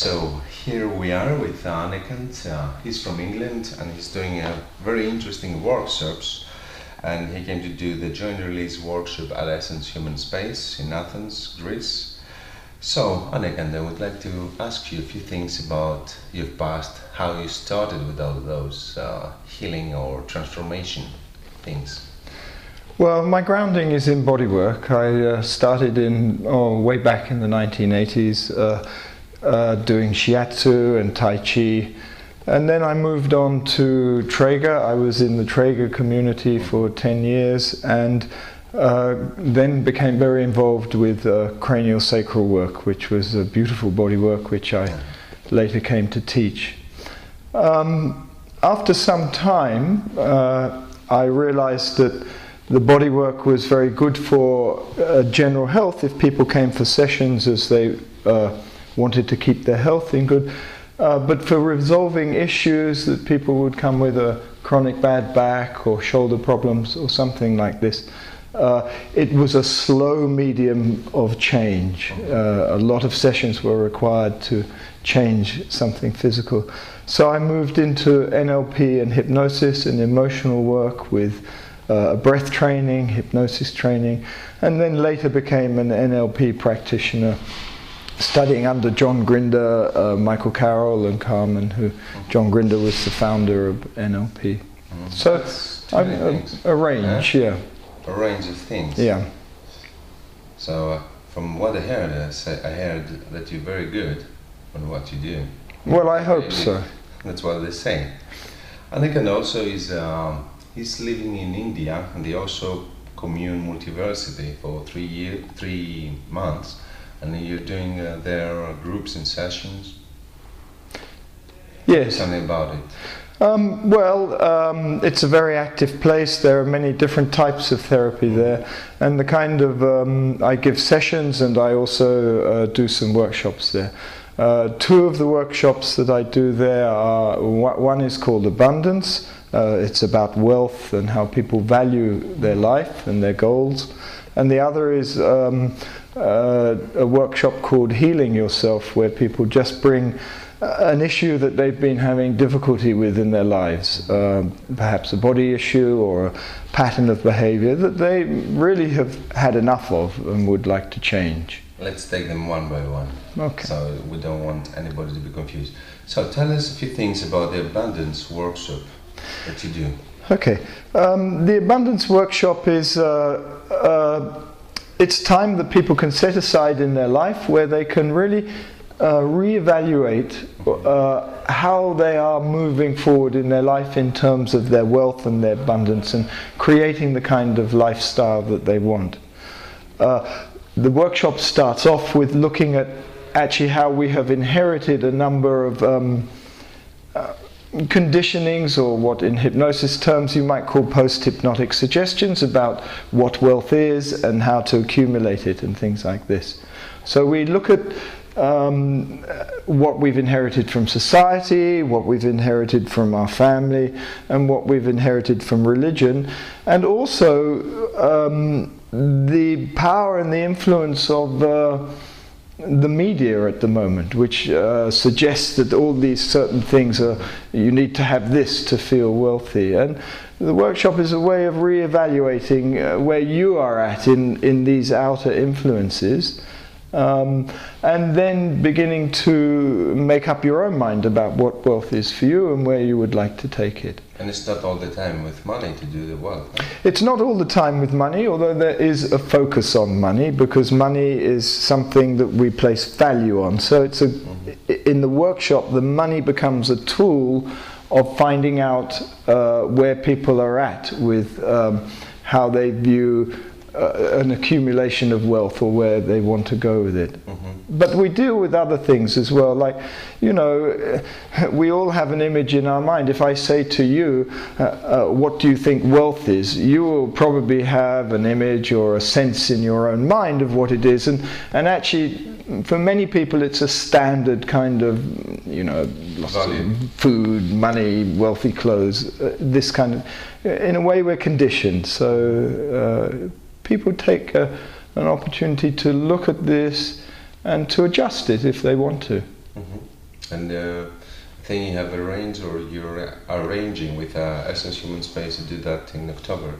So here we are with Anekant. He's from England and he's doing very interesting workshops. And he came to do the joint release workshop at Essence Human Space in Athens, Greece. So Anekant, I would like to ask you a few things about your past, how you started with all those healing or transformation things. Well, my grounding is in bodywork. I started way back in the 1980s doing shiatsu and tai chi, and then I moved on to Traeger. I was in the Traeger community for 10 years and then became very involved with cranial sacral work, which was a beautiful bodywork which I later came to teach. After some time I realized that the bodywork was very good for general health if people came for sessions as they wanted to keep their health in good, but for resolving issues that people would come with a chronic bad back or shoulder problems or something like this, it was a slow medium of change. A lot of sessions were required to change something physical. So I moved into NLP and hypnosis and emotional work with breath training, hypnosis training, and then later became an NLP practitioner, studying under John Grinder, Michael Carroll and Carmen, John Grinder was the founder of NLP. So a range, yeah. A range of things. Yeah. So from what I heard, I heard that you're very good on what you do. Well, I hope so. That's what they say. Anekant also is he's living in India, and they also commune multiversity for 3 months, and you're doing their groups and sessions. Yes. Tell me about it. It's a very active place. There are many different types of therapy there, and the kind of I give sessions and I also do some workshops there. Two of the workshops that I do there are, one is called Abundance. It's about wealth and how people value their life and their goals, and the other is a workshop called Healing Yourself, where people just bring an issue that they've been having difficulty with in their lives, perhaps a body issue or a pattern of behavior that they really have had enough of and would like to change. Let's take them one by one. Okay. So we don't want anybody to be confused. So tell us a few things about the Abundance workshop that you do. Okay. The Abundance workshop is it's time that people can set aside in their life where they can really reevaluate how they are moving forward in their life in terms of their wealth and their abundance and creating the kind of lifestyle that they want. The workshop starts off with looking at actually how we have inherited a number of conditionings, or what in hypnosis terms you might call post-hypnotic suggestions about what wealth is and how to accumulate it and things like this. So we look at what we've inherited from society, what we've inherited from our family, and what we've inherited from religion, and also the power and the influence of the media at the moment, which suggests that all these certain things are, you need to have this to feel wealthy. And the workshop is a way of re-evaluating where you are at in these outer influences, and then beginning to make up your own mind about what wealth is for you and where you would like to take it. And it's not all the time with money to do the wealth. Huh? It's not all the time with money, although there is a focus on money, because money is something that we place value on. So it's in the workshop, the money becomes a tool of finding out where people are at with how they view an accumulation of wealth or where they want to go with it. But we deal with other things as well, like, you know, we all have an image in our mind. If I say to you, what do you think wealth is? You will probably have an image or a sense in your own mind of what it is, and actually for many people it's a standard kind of, you know, lots of food, money, wealthy clothes, this kind of, in a way we're conditioned. So people take an opportunity to look at this and to adjust it if they want to. And I think you have arranged, or you're arranging with Essence Human Space to do that in October.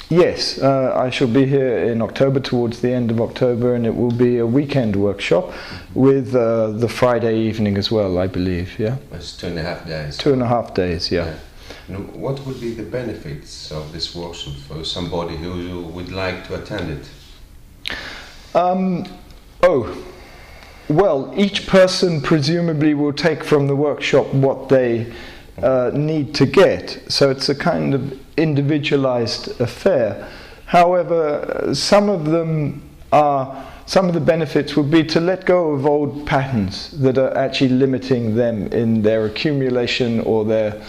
Yes, I shall be here in October, towards the end of October, and it will be a weekend workshop with the Friday evening as well, I believe, yeah? It's 2.5 days. 2.5 days, yeah. And what would be the benefits of this workshop for somebody who would like to attend it? Well, each person presumably will take from the workshop what they need to get, so it's a kind of individualized affair. However, some of the benefits would be to let go of old patterns that are actually limiting them in their accumulation or their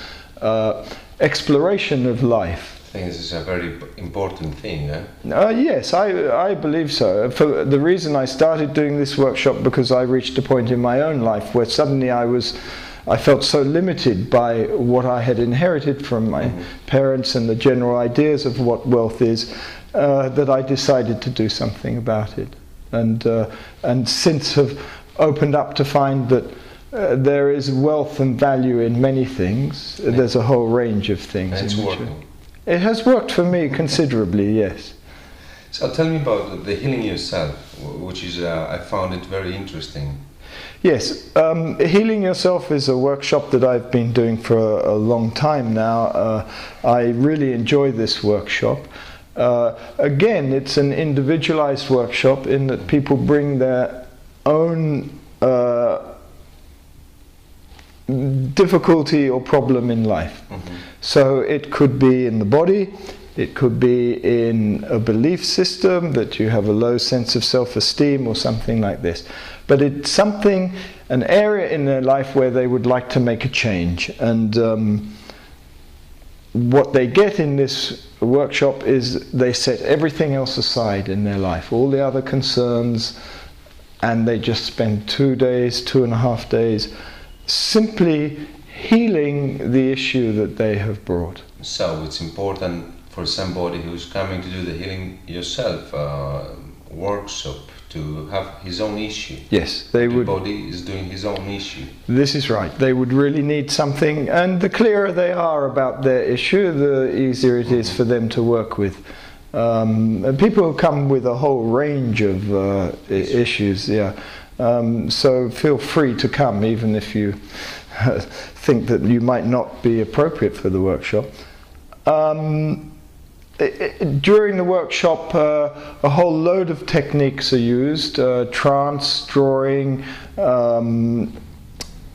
exploration of life. I think this is a very important thing, eh? Yes, I believe so. For the reason I started doing this workshop, because I reached a point in my own life where suddenly I felt so limited by what I had inherited from my parents and the general ideas of what wealth is, that I decided to do something about it. And since have opened up to find that there is wealth and value in many things. Yeah. There's a whole range of things. And it's working. It has worked for me considerably, yes. So tell me about the healing yourself, which is, I found it very interesting. Yes, Healing Yourself is a workshop that I've been doing for a long time now. I really enjoy this workshop. Again, it's an individualized workshop in that people bring their own difficulty or problem in life. Mm-hmm. So it could be in the body, it could be in a belief system that you have a low sense of self-esteem or something like this. But it's something, an area in their life where they would like to make a change. And what they get in this workshop is they set everything else aside in their life, all the other concerns, and they just spend 2 days, 2.5 days, simply healing the issue that they have brought. So it's important for somebody who's coming to do the Healing Yourself workshop to have his own issue. Yes, the body is doing his own issue. This is right. They would really need something, and the clearer they are about their issue, the easier it is for them to work with. And people who come with a whole range of issues, yeah. So feel free to come, even if you think that you might not be appropriate for the workshop. During the workshop, a whole load of techniques are used, trance, drawing.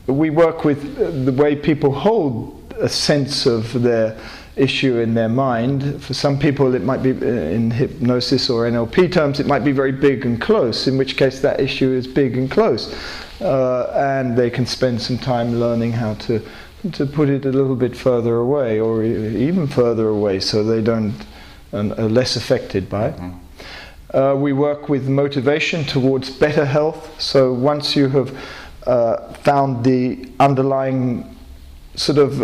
We work with the way people hold a sense of their issue in their mind. For some people it might be, in hypnosis or NLP terms, it might be very big and close, in which case that issue is big and close. And they can spend some time learning how to put it a little bit further away, or even further away, so they don't are less affected by it. Mm-hmm. We work with motivation towards better health. So once you have found the underlying sort of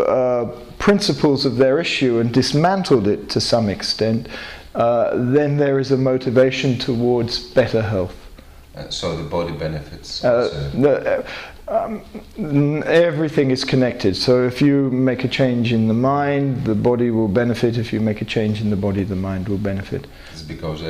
principles of their issue and dismantled it to some extent, then there is a motivation towards better health. So the body benefits. Everything is connected. So if you make a change in the mind, the body will benefit. If you make a change in the body, the mind will benefit. It's because